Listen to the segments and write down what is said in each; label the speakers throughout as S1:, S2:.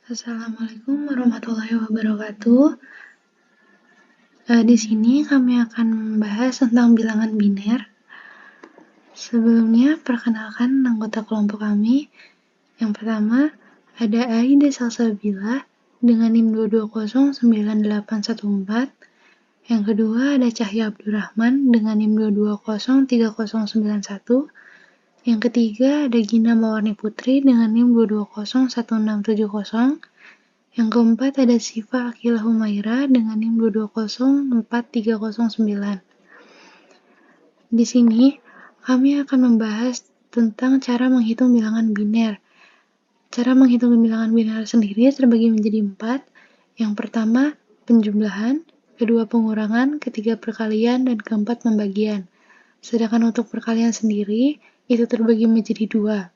S1: Assalamualaikum warahmatullahi wabarakatuh. Di sini kami akan membahas tentang bilangan biner. Sebelumnya, perkenalkan anggota kelompok kami. Yang pertama, ada Aida Salsabila dengan NIM 2209814. Yang kedua, ada Cahya Abdurrahman dengan NIM 2203091. Yang ketiga, ada Gina Mawarni Putri dengan NIM 2201670. Yang keempat ada Siva Akilah Humaira dengan NIM 2204309. Di sini kami akan membahas tentang cara menghitung bilangan biner. Cara menghitung bilangan biner sendiri terbagi menjadi 4. Yang pertama, penjumlahan, kedua pengurangan, ketiga perkalian, dan keempat pembagian. Sedangkan untuk perkalian sendiri itu terbagi menjadi 2.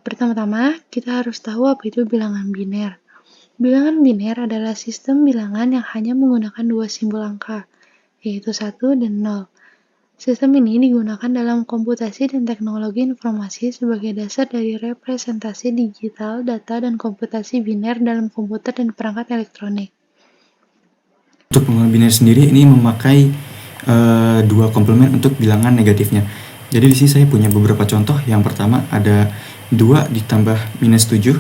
S1: Pertama-tama, kita harus tahu apa itu bilangan biner. Bilangan biner adalah sistem bilangan yang hanya menggunakan 2 simbol angka, yaitu 1 dan 0. Sistem ini digunakan dalam komputasi dan teknologi informasi sebagai dasar dari representasi digital, data, dan komputasi biner dalam komputer dan perangkat elektronik.
S2: Untuk bilangan biner sendiri ini memakai dua komplement untuk bilangan negatifnya. Jadi di sini saya punya beberapa contoh. Yang pertama ada 2 ditambah minus 7.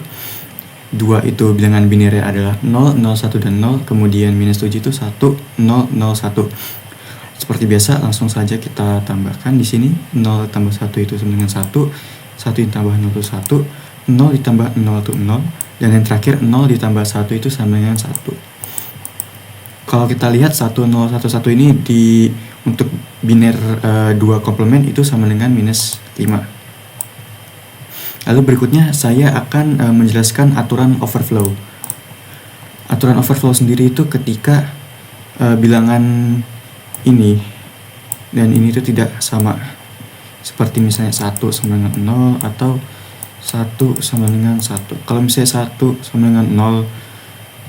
S2: 2 itu bilangan binernya adalah 0, 01, dan 0. Kemudian minus 7 itu 1, 0, 0, 1. Seperti biasa langsung saja kita tambahkan di sini. 0 tambah 1 itu sama dengan 1. 1 ditambah 0 itu 1. 0 ditambah 0 itu 0. Dan yang terakhir 0 ditambah 1 itu sama dengan 1. Kalau kita lihat 1011 ini untuk biner 2 komplement itu sama dengan minus 5. Lalu berikutnya saya akan menjelaskan aturan overflow. Aturan overflow sendiri itu ketika bilangan ini dan ini itu tidak sama. Seperti misalnya 1 sama dengan 0 atau 1 sama dengan 1. Kalau misalnya 1 sama dengan 0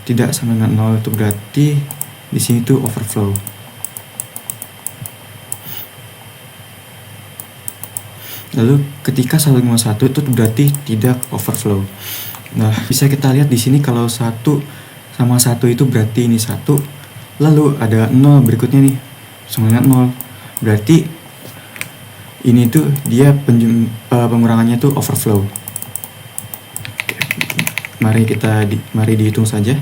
S2: tidak sama dengan 0 itu berarti di sini tuh overflow. Lalu ketika 1 sama 1 itu berarti tidak overflow. Nah, bisa kita lihat di sini kalau 1 sama 1 itu berarti ini 1. Lalu ada 0 berikutnya nih sama dengan 0. Berarti ini tuh dia pengurangannya tuh overflow. Mari dihitung saja.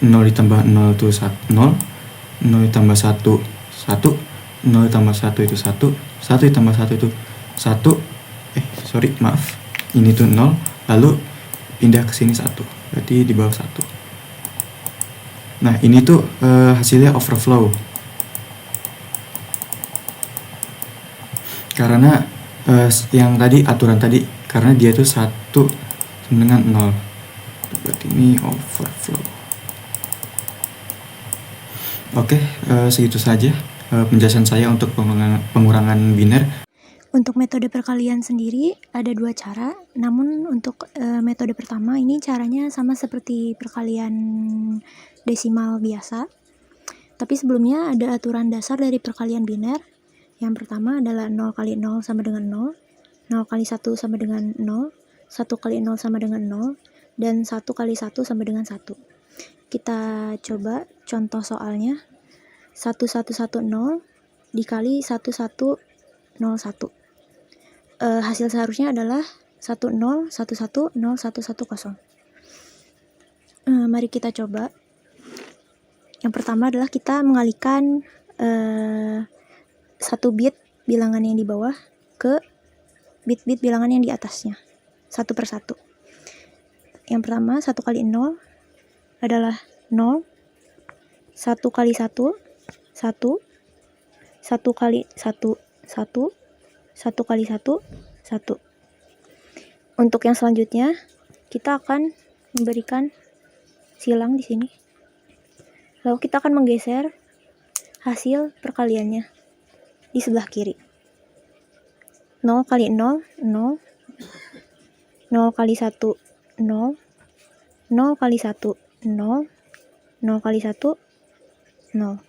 S2: 0 ditambah 0 itu 0. 0 ditambah 1 1. 0 ditambah 1 itu 1. 1 ditambah 1 itu 1. Ini tuh 0. Lalu pindah ke sini 1. Berarti di bawah 1. Nah, ini tuh hasilnya overflow. Karena yang tadi aturan tadi, karena dia tuh 1 sama dengan 0. Berarti ini overflow. Oke, segitu saja penjelasan saya untuk pengurangan biner.
S3: Untuk metode perkalian sendiri ada 2 cara, namun untuk metode pertama ini caranya sama seperti perkalian desimal biasa. Tapi sebelumnya ada aturan dasar dari perkalian biner. Yang pertama adalah 0 kali 0 sama dengan 0, 0 kali 1 sama dengan 0, 1 kali 0 sama dengan 0, dan 1 kali 1 sama dengan 1. Kita coba contoh soalnya. 1110 dikali 1101. Hasil seharusnya adalah 10110110. Mari kita coba. Yang pertama adalah kita mengalihkan 1 bit bilangan yang di bawah ke bit-bit bilangan yang di atasnya, satu per satu. Yang pertama, 1 kali 0 adalah 0, 1 kali 1, 1, 1 kali 1, 1, 1 kali 1, 1. Untuk yang selanjutnya, kita akan memberikan silang di sini. Lalu kita akan menggeser hasil perkaliannya di sebelah kiri. 0 kali 0, 0. 0 kali 1, 0. 0 kali 1, 0. 0 kali 1, 0.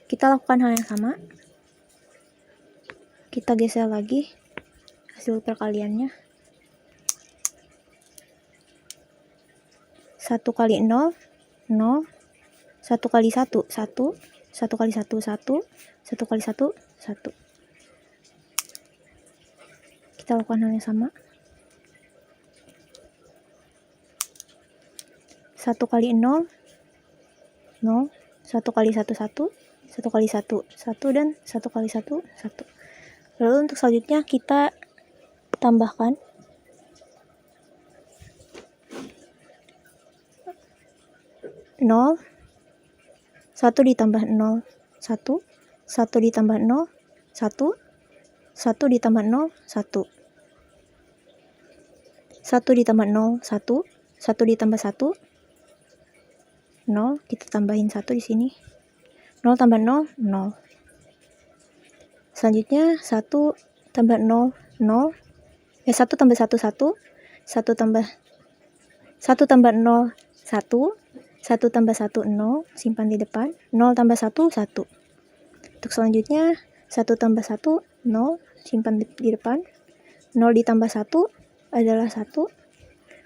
S3: Kita lakukan hal yang sama. Kita geser lagi hasil perkaliannya. 1 kali 0, 0, 1 kali 1, 1, 1 kali 1, 1, 1 kali 1, 1. Kita lakukan hal yang sama. 1 kali 0, 0, 1 kali 1, 1, 1 kali 1, 1, dan 1 kali 1, 1. Lalu untuk selanjutnya kita tambahkan 0, 1 ditambah 0, 1, 1 ditambah 0, 1, 1 ditambah 0, 1. 1 ditambah 0, 1, 1 ditambah 1, 0, kita tambahin 1 di sini. 0 tambah 0, 0. Selanjutnya 1 tambah 0, 0. 1 tambah 1, 1. 1 tambah 0, 1. 1 tambah 1, 0. Simpan di depan. 0 tambah 1, 1. Untuk selanjutnya 1 tambah 1, 0. Simpan di depan. 0 ditambah 1 adalah 1.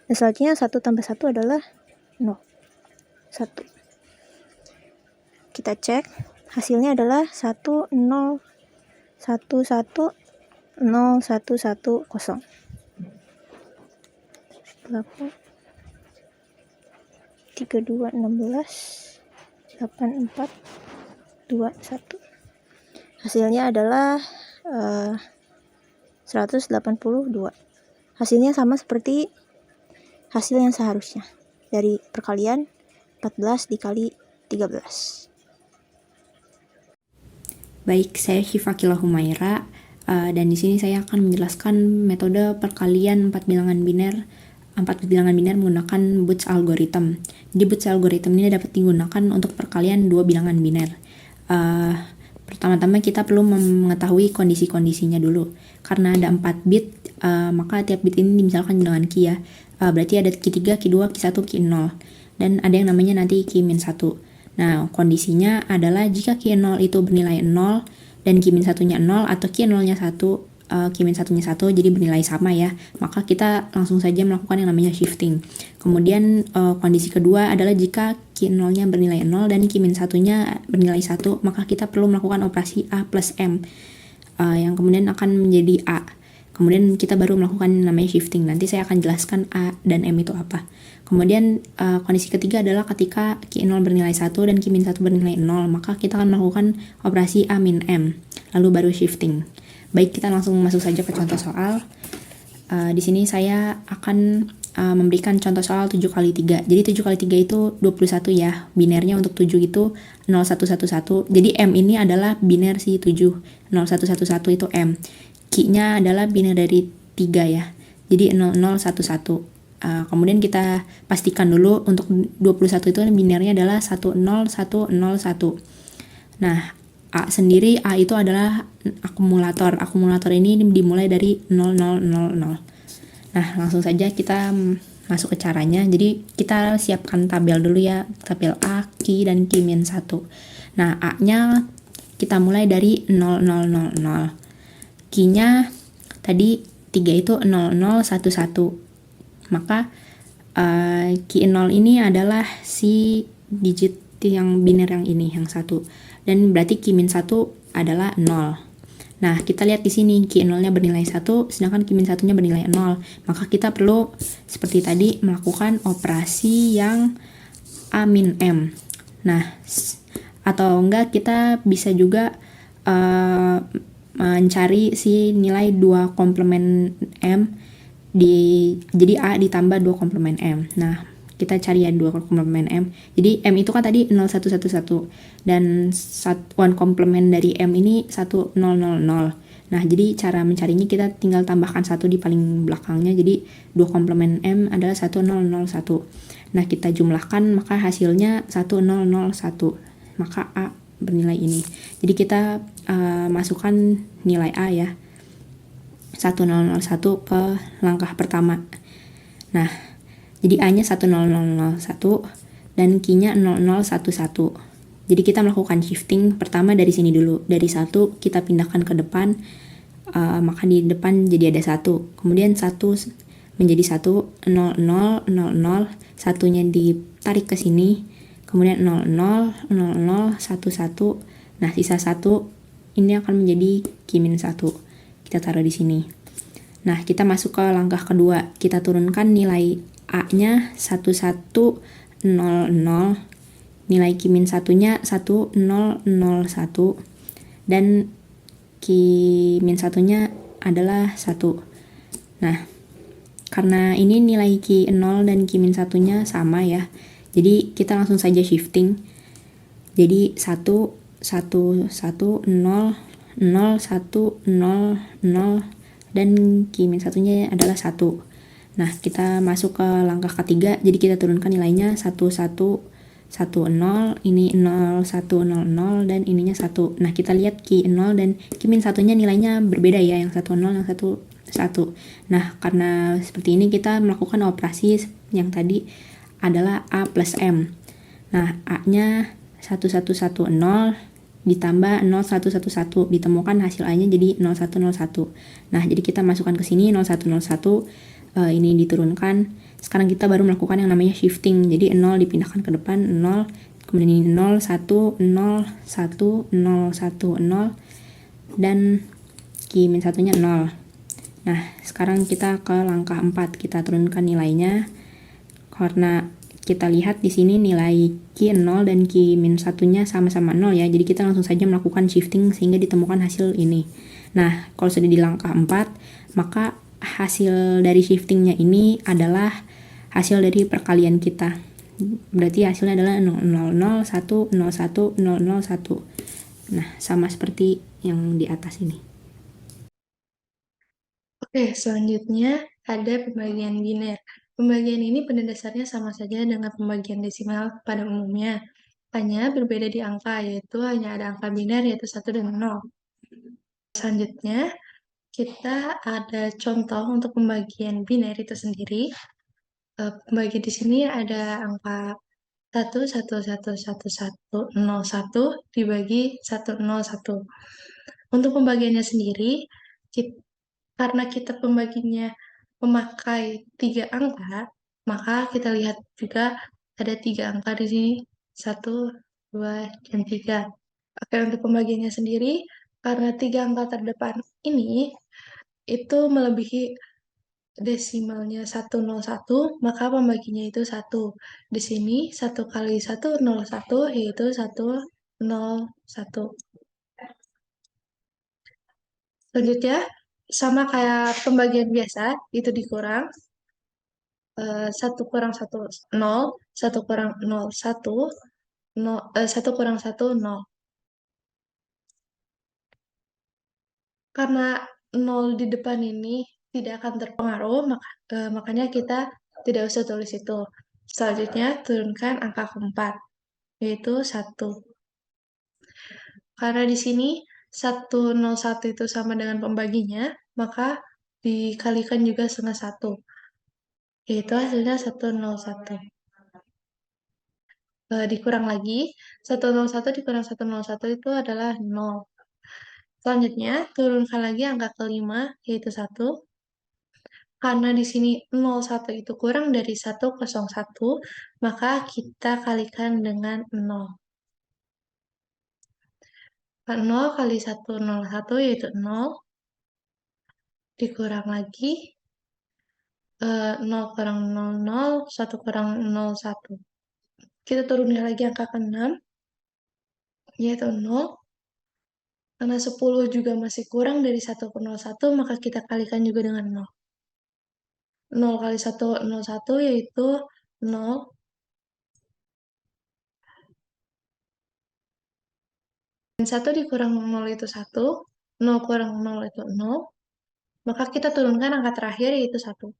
S3: Dan selanjutnya 1 tambah 1 adalah 0. 1. Kita cek. Hasilnya adalah 1, 0, 1, 1, 0, 1, 1, 0. 32, 16, 84, 21. Hasilnya adalah 182. Hasilnya sama seperti hasil yang seharusnya dari perkalian 14 dikali 13.
S4: Baik, saya Syifakila Humaira, dan di sini saya akan menjelaskan metode perkalian 4 bilangan biner menggunakan Booth algorithm. Jadi Booth algorithm ini dapat digunakan untuk perkalian 2 bilangan biner. Pertama-tama kita perlu mengetahui kondisi-kondisinya dulu. Karena ada 4 bit, maka tiap bit ini dimisalkan dengan key ya. Berarti ada key 3, key 2, key 1, key 0. Dan ada yang namanya nanti key min 1. Nah, kondisinya adalah jika key 0 itu bernilai 0 dan key min 1-nya 0 atau key 0-nya 1, key min 1-nya 1 jadi bernilai sama ya, maka kita langsung saja melakukan yang namanya shifting. Kemudian kondisi kedua adalah jika key 0-nya bernilai 0 dan key min 1-nya bernilai 1, maka kita perlu melakukan operasi A plus M yang kemudian akan menjadi A. Kemudian kita baru melakukan namanya shifting. Nanti saya akan jelaskan A dan M itu apa. Kemudian kondisi ketiga adalah ketika key 0 bernilai 1 dan key min 1 bernilai 0, maka kita akan melakukan operasi A min M, lalu baru shifting. Baik, kita langsung masuk saja ke contoh soal. Di sini saya akan memberikan contoh soal 7 kali 3. Jadi 7 kali 3 itu 21 ya. Binernya untuk 7 itu 0111. Jadi M ini adalah biner si 7. 0111 itu M. Key-nya adalah biner dari 3 ya. Jadi 0011. Kemudian kita pastikan dulu untuk 21 itu binernya adalah 10101. Nah, A sendiri, A itu adalah akumulator. Akumulator ini dimulai dari 0000. Nah, langsung saja kita masuk ke caranya. Jadi kita siapkan tabel dulu ya, tabel A, key, dan key min 1. Nah, A-nya kita mulai dari 0000. Key-nya tadi 3 itu 0011. Maka key 0 ini adalah si digit yang biner yang ini, yang 1. Dan berarti key min 1 adalah 0. Nah, kita lihat di sini key 0-nya bernilai 1, sedangkan key min 1-nya bernilai 0. Maka kita perlu seperti tadi melakukan operasi yang A min M. Nah, atau enggak kita bisa juga mencari si nilai 2 komplement M jadi A ditambah 2 komplement M. Nah, kita cari ya 2 komplement M. Jadi M itu kan tadi 0111 dan 1 komplement dari M ini 1000. Nah, jadi cara mencarinya kita tinggal tambahkan 1 di paling belakangnya. Jadi 2 komplement M adalah 1001. Nah, kita jumlahkan maka hasilnya 1001. Maka A bernilai ini. Jadi kita masukkan nilai A ya. 1001 ke langkah pertama. Nah, jadi A-nya 1001 dan key-nya 0011. Jadi kita melakukan shifting pertama dari sini dulu. Dari 1 kita pindahkan ke depan, maka di depan jadi ada 1. Kemudian 1 menjadi 1, 0, 0, 0, 0, satunya ditarik ke sini, kemudian 0, 0, 0, 0, 1, 1, nah sisa 1 ini akan menjadi Q-1, kita taruh di sini. Nah, kita masuk ke langkah kedua, kita turunkan nilai A-nya 1, 1, 0, 0, nilai Q-1-nya 1, 0, 0, 1, dan Q-1-nya adalah 1. Nah, karena ini nilai Q0 dan Q-1-nya sama ya, jadi kita langsung saja shifting. Jadi 1, 1, 1, 0, 0, 1, 0, 0, dan Q-1-nya adalah 1. Nah, kita masuk ke langkah ketiga, jadi kita turunkan nilainya 1, 1, 1, 0, ini 0, 1, 0, 0, dan ininya 1. Nah, kita lihat Q0 dan Q-1-nya nilainya berbeda ya, yang 1, 0, yang 1, 1. Nah, karena seperti ini kita melakukan operasi yang tadi adalah A plus M. Nah, A-nya 1110 ditambah 0111, ditemukan hasil A-nya jadi 0101. Nah, jadi kita masukkan ke sini 0101, ini diturunkan. Sekarang kita baru melakukan yang namanya shifting. Jadi 0 dipindahkan ke depan, 0, kemudian ini 0, 1, 0, 1, 0, 1, 0, dan Q-1-nya 0. Nah, sekarang kita ke langkah 4, kita turunkan nilainya. Karena kita lihat di sini nilai Q0 dan Q-1-nya sama-sama 0 ya, jadi kita langsung saja melakukan shifting sehingga ditemukan hasil ini. Nah, kalau sudah di langkah 4, maka hasil dari shiftingnya ini adalah hasil dari perkalian kita. Berarti hasilnya adalah 001, 01, 001. Nah, sama seperti yang di atas ini.
S1: Oke, selanjutnya ada pembagian biner. Pembagian ini pada dasarnya sama saja dengan pembagian desimal pada umumnya. Hanya berbeda di angka, yaitu hanya ada angka biner yaitu 1 dan 0. Selanjutnya, kita ada contoh untuk pembagian biner itu sendiri. Pembagian di sini ada angka 1, 1, 1, 1, 1, 0, 1 dibagi 1, 0, 1. Untuk pembagiannya sendiri, karena kita pembaginya memakai 3 angka, maka kita lihat juga ada 3 angka di sini, 1, 2, dan 3. Oke, untuk pembagiannya sendiri, karena 3 angka terdepan ini, itu melebihi desimalnya 101, maka pembaginya itu 1. Di sini 1 kali 101 yaitu 101. Selanjutnya, sama kayak pembagian biasa, itu dikurang. 1 kurang 1, 0. 1 kurang 0, 1. 1 kurang 1, 0. Karena 0 di depan ini tidak akan terpengaruh, makanya kita tidak usah tulis itu. Selanjutnya, turunkan angka keempat, yaitu 1. Karena di sini 101 itu sama dengan pembaginya, maka dikalikan juga setengah 1. Yaitu hasilnya 101. Dikurang lagi, 101 dikurang 101 itu adalah 0. Selanjutnya, turunkan lagi angka kelima, yaitu 1. Karena di sini 01 itu kurang dari 101, maka kita kalikan dengan 0. 0 kali 101 yaitu 0. Dikurang lagi, 0 kurang 00, 1 kurang 01. Kita turunin lagi angka ke-6, yaitu 0. Karena 10 juga masih kurang dari 101, maka kita kalikan juga dengan 0. 0 kali 101 yaitu 0. Dan 1 dikurang 0 itu 1. 0 kurang 0 itu 0. Maka kita turunkan angka terakhir yaitu 1.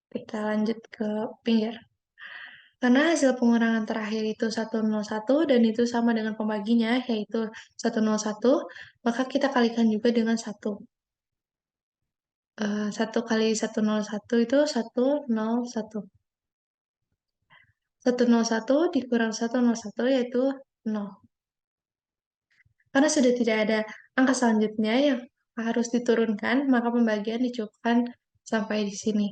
S1: Kita lanjut ke pinggir. Karena hasil pengurangan terakhir itu 101 dan itu sama dengan pembaginya yaitu 101, maka kita kalikan juga dengan 1. 1 kali 101 itu 101. 101 dikurang 101 yaitu 0. Karena sudah tidak ada angka selanjutnya yang harus diturunkan, maka pembagian dicukupkan sampai di sini.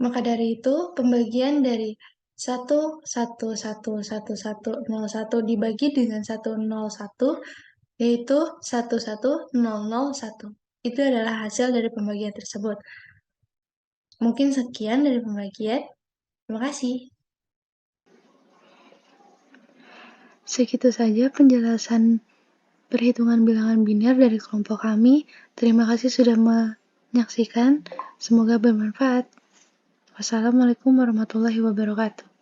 S1: Maka dari itu, pembagian dari 1, 1, 1, 1, 1, 0, 1 dibagi dengan 101, yaitu 11001. Itu adalah hasil dari pembagian tersebut. Mungkin sekian dari pembagian. Terima kasih. Segitu saja penjelasan perhitungan bilangan biner dari kelompok kami. Terima kasih sudah menyaksikan. Semoga bermanfaat. Wassalamualaikum warahmatullahi wabarakatuh.